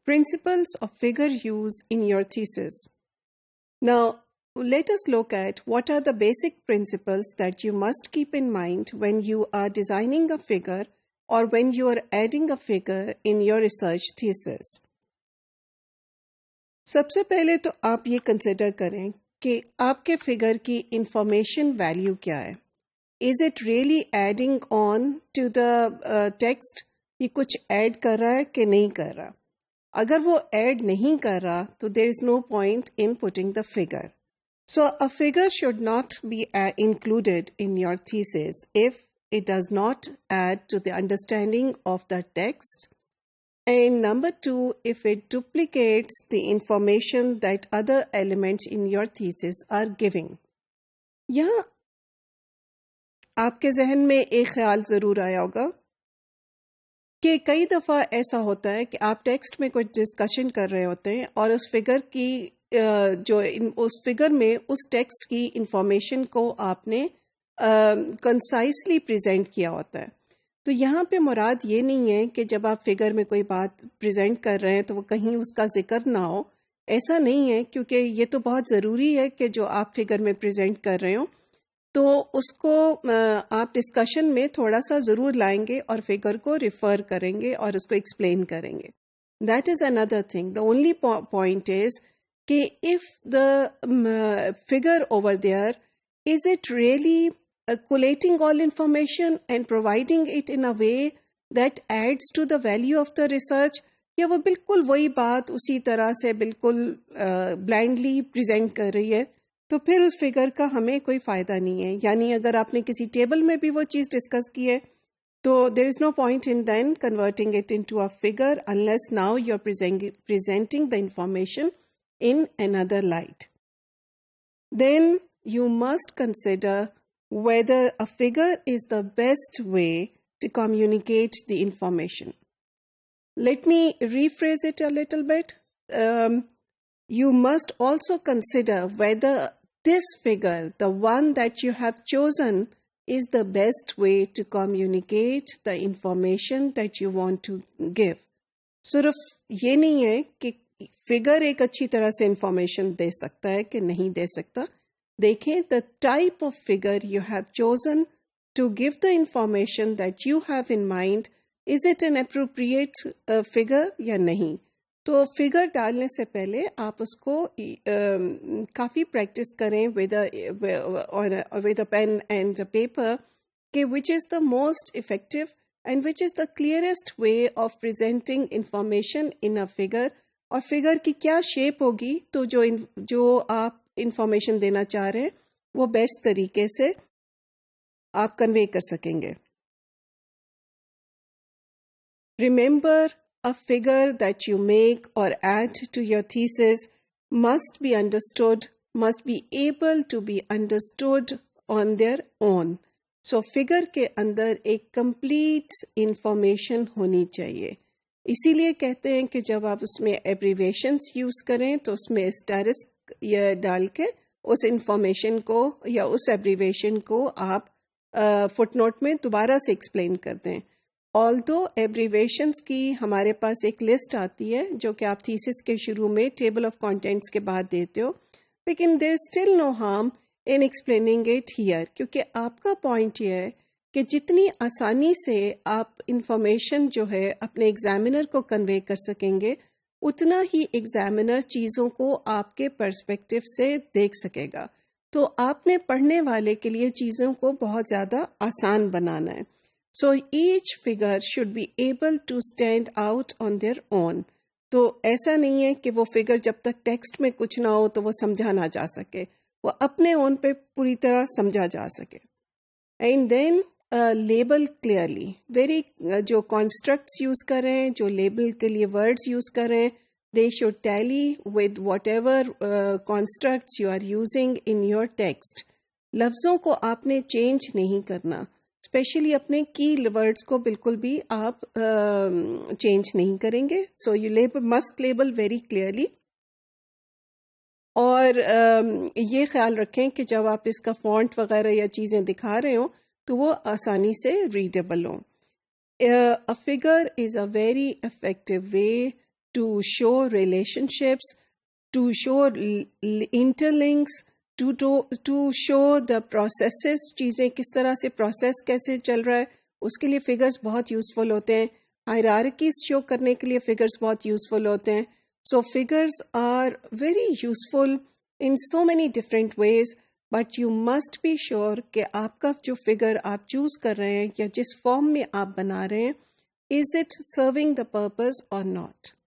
Principles of figure use in your thesis. Now, let us look at what are the basic principles that you must keep in mind when you are designing a figure or when you are adding a figure in your research thesis. सबसे पहले तो आप ये consider करें कि आपके figure की information value क्या है. Is it really adding on to the text, ये कुछ ऐड कर रहा है कि नहीं कर रहा. अगर वो ऐड नहीं कर रहा तो there is no point in putting the figure. So a figure should not be included in your thesis if it does not add to the understanding of the text. And number 2, if it duplicates the information that other elements in your thesis are giving. यहाँ आपके जहन में एक ख्याल ज़रूर आया होगा कि कई दफ़ा ऐसा होता है कि आप टेक्स्ट में कुछ डिस्कशन कर रहे होते हैं और उस फिगर की उस फिगर में उस टेक्स्ट की इंफॉर्मेशन को आपने कंसाइसली प्रेजेंट किया होता है. तो यहाँ पे मुराद ये नहीं है कि जब आप फिगर में कोई बात प्रेजेंट कर रहे हैं तो वो कहीं उसका जिक्र ना हो. ऐसा नहीं है, क्योंकि ये तो बहुत ज़रूरी है कि जो आप फिगर में प्रेजेंट कर रहे हो तो उसको आप डिस्कशन में थोड़ा सा ज़रूर लाएंगे और फिगर को रिफ़र करेंगे और उसको एक्सप्लेन करेंगे. That is another thing. The only point is कि if the figure over there, is it really collating all information and providing it in a way that adds to the value of the research, या वो बिल्कुल वही बात उसी तरह से बिल्कुल ब्लाइंडली प्रेजेंट कर रही है, तो फिर उस फिगर का हमें कोई फ़ायदा नहीं है. यानी अगर आपने किसी टेबल में भी वो चीज़ डिस्कस की है तो there is no point in then converting it into a figure unless now you are presenting the information in another light. Then you must consider whether a figure is the best way to communicate the information. Let me rephrase it a little bit. You must also consider whether this figure, the one that you have chosen, is the best way to communicate the information that you want to give. सिर्फ ये नहीं है कि figure एक अच्छी तरह से information दे सकता है कि नहीं दे सकता. देखें the type of figure you have chosen to give the information that you have in mind. Is it an appropriate figure या नहीं? तो फिगर डालने से पहले आप उसको काफ़ी प्रैक्टिस करें with a pen and a paper कि which is the most effective and which is the clearest way of presenting information in a figure. और फिगर की क्या शेप होगी तो जो आप इंफॉर्मेशन देना चाह रहे हैं वो बेस्ट तरीके से आप कन्वे कर सकेंगे. Remember, a figure that you make or add to your thesis must be able to be understood on their own. So figure के अंदर एक कंप्लीट इंफॉर्मेशन होनी चाहिए. इसीलिए कहते हैं कि जब आप उसमें एब्रीवेशंस यूज़ करें तो उसमें एस्टेरिस्क या डाल के उस इंफॉर्मेशन को या उस एब्रीवेशन को आप फुटनोट में दोबारा से एक्सप्लेन कर दें. ऑल्दो एब्रीवेशंस की हमारे पास एक लिस्ट आती है जो कि आप थीसिस के शुरू में टेबल ऑफ कंटेंट्स के बाद देते हो, लेकिन there is still no harm in explaining it here, क्योंकि आपका पॉइंट ये है कि जितनी आसानी से आप इंफॉर्मेशन जो है अपने एग्जामिनर को कन्वे कर सकेंगे उतना ही एग्जामिनर चीज़ों को आपके पर्सपेक्टिव से देख सकेगा. तो आपने पढ़ने वाले के लिए चीज़ों को बहुत ज़्यादा आसान बनाना है. So each figure should be able to stand out on their own. तो ऐसा नहीं है कि वो फिगर जब तक टेक्स्ट में कुछ ना हो तो वो समझा ना जा सके, वो अपने ओन पे पूरी तरह समझा जा सके. And then label clearly, very जो कॉन्स्ट्रक्ट्स यूज़ करें, जो लेबल के लिए वर्ड्स यूज़ करें, they should tally with whatever constructs you are using in your text. लफ्ज़ों को आपने चेंज नहीं करना, स्पेशली अपने की वर्ड्स को बिल्कुल भी आप चेंज नहीं करेंगे. So you must label very clearly. और ये ख्याल रखें कि जब आप इसका फॉन्ट वगैरह या चीज़ें दिखा रहे हो तो वो आसानी से रीडेबल हो. A figure is a very effective way to show relationships, to show interlinks, to show the processes, चीज़ें किस तरह से process कैसे चल रहा है, उसके लिए figures बहुत useful होते हैं. Hierarchies show करने के लिए figures बहुत useful होते हैं. So figures are very useful in so many different ways, but you must be sure कि आपका जो figure आप choose कर रहे हैं या जिस form में आप बना रहे हैं, is it serving the purpose or not?